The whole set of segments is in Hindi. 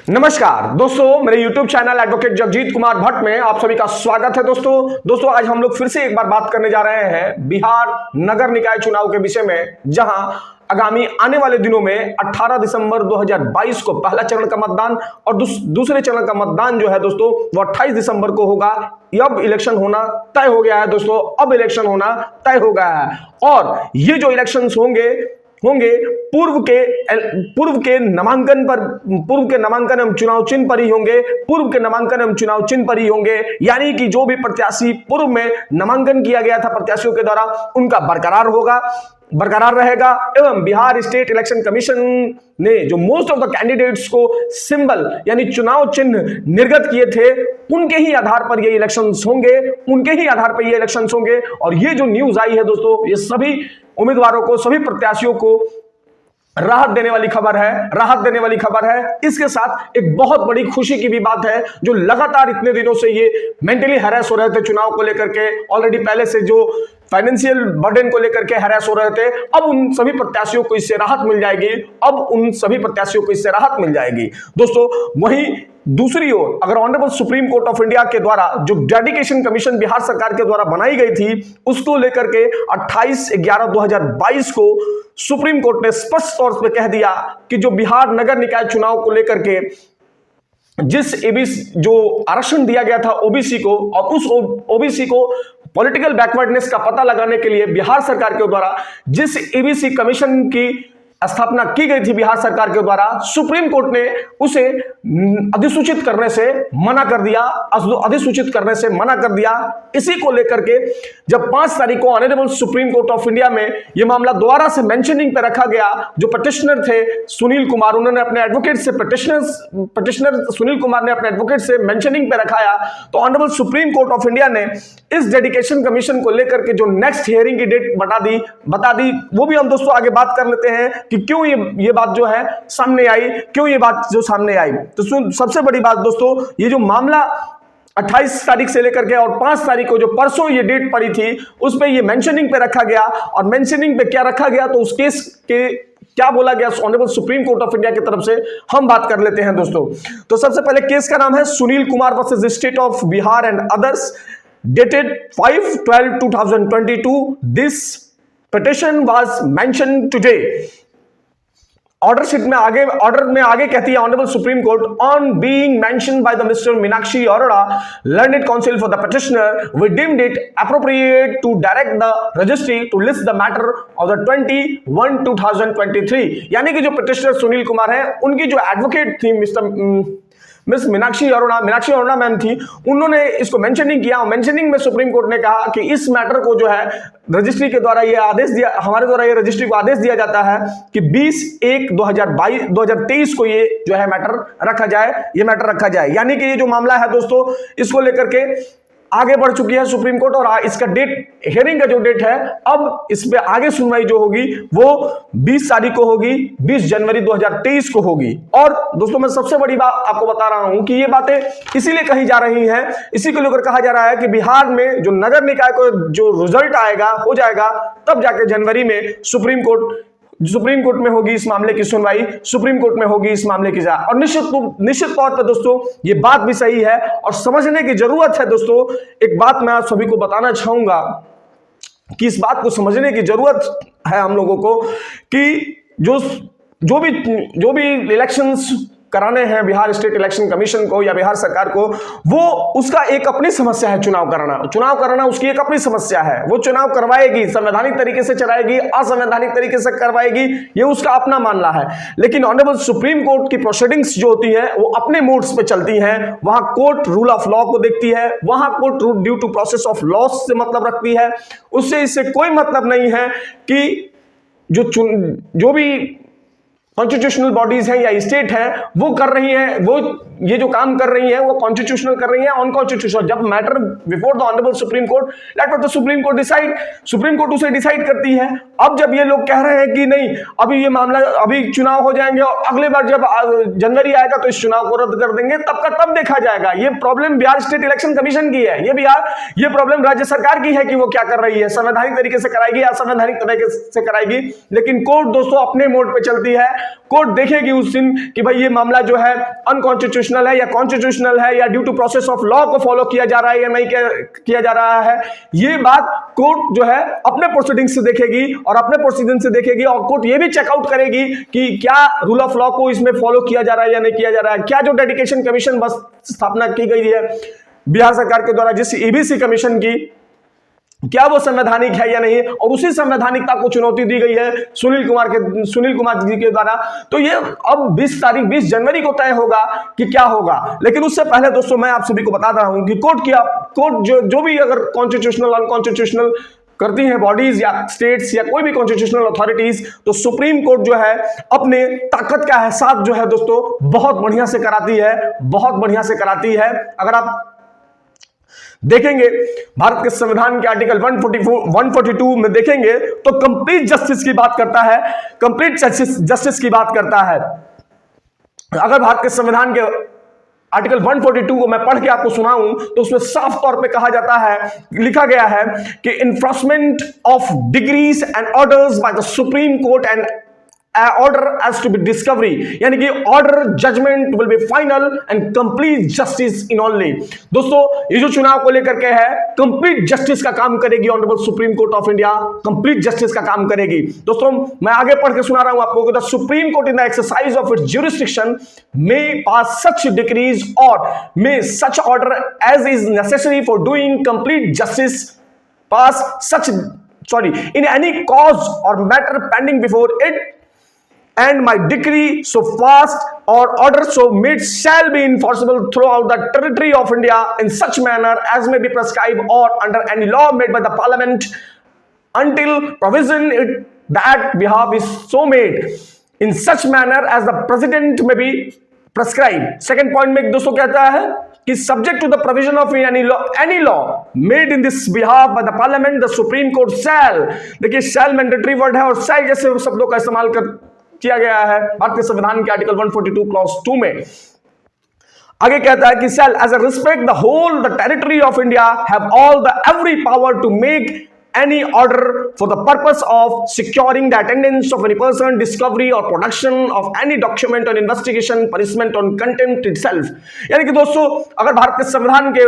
नमस्कार दोस्तों, मेरे YouTube channel advocate Jagjit Kumar Bhatt में आप सभी का स्वागत है। दोस्तों आज हम लोग फिर से एक बार बात करने जा रहे हैं बिहार नगर निकाय चुनाव के विषय में, जहां आगामी आने वाले दिनों में 18 दिसंबर 2022 को पहला चरण का मतदान और दूसरे चरण का मतदान जो है दोस्तों वो 28 दिसंबर को होगा। अब इलेक्शन होना तय हो गया है दोस्तों, अब इलेक्शन होना तय हो गया है और ये जो इलेक्शंस होंगे पूर्व के नामांकन एवं चुनाव चिन्ह पर ही होंगे, पूर्व के नामांकन एवं चुनाव चिन्ह पर ही होंगे। यानी कि जो भी प्रत्याशी पूर्व में नामांकन किया गया था प्रत्याशियों के द्वारा, उनका बरकरार रहेगा। एवं बिहार स्टेट इलेक्शन कमीशन ने जो मोस्ट ऑफ द कैंडिडेट्स को सिंबल यानी चुनाव चिन्ह निर्गत किए थे, उनके ही आधार पर ये इलेक्शंस होंगे। और ये जो न्यूज आई है दोस्तों, ये सभी उम्मीदवारों को, सभी प्रत्याशियों को राहत देने वाली खबर है। इसके साथ एक बहुत बड़ी खुशी की भी बात है, जो लगातार इतने दिनों से ये मेंटली हैरेस हो रहे थे चुनाव को लेकर के, ऑलरेडी पहले से जो फाइनेंशियल बर्डन को लेकर के हैरेस हो रहे थे, अब उन सभी प्रत्याशियों को इससे राहत मिल जाएगी। दोस्तों वहीं दूसरी ओर अगर honourable Supreme court of India के द्वारा जो डेडिकेशन कमीशन बिहार सरकार के द्वारा बनाई गई थी, उसको लेकर के 28/11/2022 को सुप्रीम कोर्ट ने स्पष्ट तौर पर कह दिया कि जो बिहार नगर निकाय चुनाव को लेकर के जिस एबीसी जो आरक्षण दिया गया था ओबीसी को, और उस ओबीसी को पॉलिटिकल बैकवर्डनेस का पता लगाने के लिए बिहार सरकार के द्वारा जिस एबीसी कमीशन की स्थापना की गई थी बिहार सरकार के द्वारा, सुप्रीम कोर्ट ने उसे अधिसूचित करने से मना कर दिया। इसी को लेकर के जब 5 तारीख को honourable Supreme court of India में यह मामला दोबारा से मेंशनिंग पे रखा गया, जो पिटिशनर थे सुनील कुमार, उन्होंने अपने एडवोकेट से पिटिशनर सुनील कुमार ने अपने एडवोकेट से मेंशनिंग पे रखाया, तो honourable Supreme court of India ने इस डेडिकेशन कमीशन को लेकर के जो नेक्स्ट हियरिंग की डेट बता दी। वो भी हम दोस्तों आगे बात कर लेते हैं कि क्यों ये बात जो है सामने आई। तो सबसे बड़ी बात दोस्तों, ये जो मामला 28 तारीख से लेकर के और 5 तारीख को जो परसों ये डेट पड़ी थी, उस पे ये मेंशनिंग पे रखा गया। और मेंशनिंग पे क्या रखा गया, तो उस केस के क्या बोला गया honourable Supreme court of India की तरफ से, हम बात कर लेते हैं दोस्तों। तो सबसे पहले केस का नाम है Sunil Kumar versus state of Bihar and others, dated 5/12/2022। This petition was mentioned today. Order में आगे कहती है honourable Supreme Court, on being mentioned by the mister Meenakshi Arora, learned counsel for the petitioner, we deemed it appropriate to direct the registry to list the matter of the 21/2023। यानी कि जो पिटिशनर सुनील कुमार है, उनकी जो एडवोकेट थी मिस मीनाक्षी अरोड़ा मैम थी, उन्होंने इसको मेंशनिंग किया। मेंशनिंग में सुप्रीम कोर्ट ने कहा कि इस मैटर को जो है रजिस्ट्री के द्वारा हमारे द्वारा ये रजिस्ट्री को आदेश दिया जाता है कि 20/1/2023 को ये जो है मैटर रखा जाए। यानी कि ये जो मामला है दोस्तों, इसको लेकर के आगे बढ़ चुकी है सुप्रीम कोर्ट, और इसका हियरिंग का जो डेट है, अब इस पे आगे सुनवाई जो होगी वो 20 तारीख को होगी, 20 जनवरी 2023 को होगी। और दोस्तों मैं सबसे बड़ी बात आपको बता रहा हूं कि ये बातें इसीलिए कही जा रही हैं, इसी को लेकर कहा जा रहा है कि बिहार में जो नगर निकाय को जो रिजल्ट हो जाएगा, तब जाके जनवरी में सुप्रीम कोर्ट में होगी इस मामले की सुनवाई, और निश्चित तौर पर दोस्तों ये बात भी सही है और समझने की जरूरत है। दोस्तों एक बात मैं आप सभी को बताना चाहूंगा कि इस बात को समझने की जरूरत है हम लोगों को कि जो भी इलेक्शंस कराने हैं बिहार स्टेट इलेक्शन कमीशन को या बिहार सरकार को, वो उसका एक अपनी समस्या है। चुनाव कराना उसकी एक अपनी समस्या है। वो चुनाव करवाएगी, संवैधानिक तरीके से चलाएगी, असंवैधानिक तरीके से करवाएगी, ये उसका अपना मानना है। लेकिन ऑनरेबल सुप्रीम कोर्ट की प्रोसीडिंग्स जो होती हैं वो अपने मोड्स पे चलती हैं। वहां कोर्ट रूल ऑफ लॉ को देखती है, वहां court due to process of law से मतलब रखती है। इससे कोई मतलब नहीं है कि जो भी कॉन्स्टिट्यूशनल बॉडीज हैं या स्टेट है वो कर रही हैं, वो ये जो काम कर रही हैं वो कॉन्स्टिट्यूशनल कर रही हैं, अनकॉन्स्टिट्यूशनल। जब matter before the honourable Supreme court, let the supreme Court decide, supreme court उसे डिसाइड करती है। अब जब ये लोग कह रहे हैं कि नहीं, अभी ये मामला, अभी चुनाव हो जाएंगे और अगले बार जब जनवरी आएगा तो इस चुनाव को रद्द कर देंगे, तब का तब देखा जाएगा। ये problem Bihar state election commission की है, ये प्रॉब्लम राज्य सरकार की है कि वो क्या कर रही है, संवैधानिक तरीके से कराएगी या असंवैधानिक तरीके से कराएगी। लेकिन कोर्ट दोस्तों अपने मोड पे चलती है, कोर्ट देखेगी उस दिन कि भाई ये मामला जो है अनकॉन्स्टिट्यूशनल है या कॉन्स्टिट्यूशनल है, या due to process of law को फॉलो किया जा रहा है या नहीं किया जा रहा है। ये बात कोर्ट जो है अपने प्रोसीडिंग से देखेगी और अपने प्रोसीडिंग से देखेगी, और कोर्ट ये भी चेकआउट करेगी कि क्या रूल ऑफ लॉ को इसमें फॉलो किया जा रहा है या नहीं किया जा रहा है। क्या जो डेडिकेशन कमीशन बस स्थापना की गई है बिहार सरकार के द्वारा, जिस ईबीसी कमीशन की, क्या वो संवैधानिक है या नहीं, और उसी संवैधानिकता को चुनौती दी गई है सुनील कुमार जी के द्वारा। तो ये अब 20 जनवरी को तय होगा कि क्या होगा। लेकिन उससे पहले दोस्तों मैं आप सभी को बता रहा हूं कि कोर्ट जो भी अगर कॉन्स्टिट्यूशनल अनकॉन्स्टिट्यूशनल करती हैं बॉडीज या स्टेट्स या कोई भी कॉन्स्टिट्यूशनल अथॉरिटीज, तो सुप्रीम कोर्ट जो है अपने ताकत का एहसास जो है दोस्तों बहुत बढ़िया से कराती है, बहुत बढ़िया से कराती है। अगर आप देखेंगे भारत के संविधान के आर्टिकल 142 में देखेंगे तो कंप्लीट जस्टिस की बात करता है, कंप्लीट जस्टिस की बात करता है। अगर भारत के संविधान के आर्टिकल 142 को मैं पढ़ के आपको सुनाऊं तो उसमें साफ तौर पे कहा जाता है, लिखा गया है कि enforcement of decrees and orders by the supreme Court and order as to be discovery, यानी कि order judgement will be final and complete justice in only. दोस्तों ये जो चुनाव को लेकर के है, कंप्लीट जस्टिस का काम करेगी honourable Supreme court of India, complete justice का काम करेगी। दोस्तों मैं आगे पढ़ के सुना रहा हूं आपको, the supreme court in the exercise of its jurisdiction may pass such decrees और may such order as is necessary for doing complete justice, pass such in any cause or matter pending before it, and my decree so fast or order so made shall be enforceable throughout the territory of India in such manner as may be prescribed or under any law made by the parliament until provision it that behalf is so made in such manner as the president may be prescribed। Second point में दोस्तों कहता है कि subject to the provision of any law made in this behalf by the parliament the supreme court shall, देखिए shall मैंडेटरी वर्ड है और shall जैसे शब्दों का इस्तेमाल किया गया है भारतीय संविधान के आर्टिकल 142 क्लॉज 2 में। आगे कहता है कि shall as a respect the whole the territory of India have all the every power to make any order for the purpose of securing the attendance of any person, discovery or production of any document on investigation, punishment on contempt itself। यानी कि दोस्तों अगर भारत के संविधान के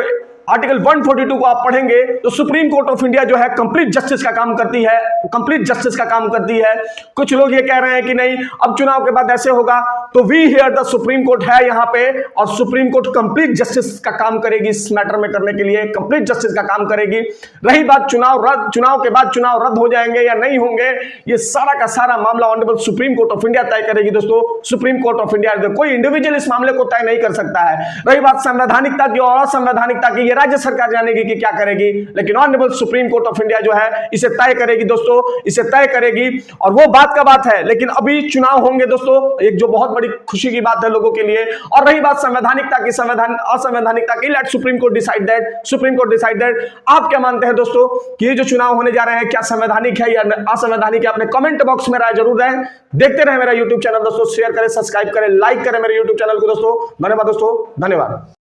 आर्टिकल 142 को आप पढ़ेंगे तो सुप्रीम कोर्ट ऑफ इंडिया जो है कंप्लीट जस्टिस का काम करती है, कंप्लीट जस्टिस का काम करती है। कुछ लोग ये कह रहे हैं कि नहीं अब चुनाव के बाद ऐसे होगा, तो we hear the supreme Court है यहाँ पे और सुप्रीम कोर्ट कंप्लीट जस्टिस का काम करेगी इस मैटर में करने के लिए, कंप्लीट जस्टिस का काम करेगी। रही बात चुनाव के बाद चुनाव रद्द हो जाएंगे या नहीं होंगे, ये सारा का सारा मामला honourable Supreme court of India तय करेगी। दोस्तों सुप्रीम कोर्ट ऑफ इंडिया, कोई इंडिविजुअल इस मामले को तय नहीं कर सकता है। रही बात संवैधानिकता की और असंवैधानिकता की, राज्य सरकार जानेगी कि क्या करेगी, लेकिन honourable Supreme court of India जो है इसे तय करेगी दोस्तों, इसे तय करेगी। और वो बात का बात है, लेकिन अभी चुनाव होंगे दोस्तों, एक जो बहुत बड़ी खुशी की बात है लोगों के लिए। और रही बात संवैधानिकता की, असंवैधानिकता की, let Supreme Court decide that, Supreme Court decide that. आप क्या मानते हैं दोस्तों कि ये जो चुनाव होने जा रहे हैं क्या संवैधानिक है या असंवैधानिक है? अपने कमेंट बॉक्स में राय जरूर दें। देखते रहे मेरा यूट्यूब चैनल दोस्तों, शेयर करें, सब्सक्राइब करें, लाइक करें मेरे यूट्यूब चैनल को दोस्तों। धन्यवाद दोस्तों, धन्यवाद।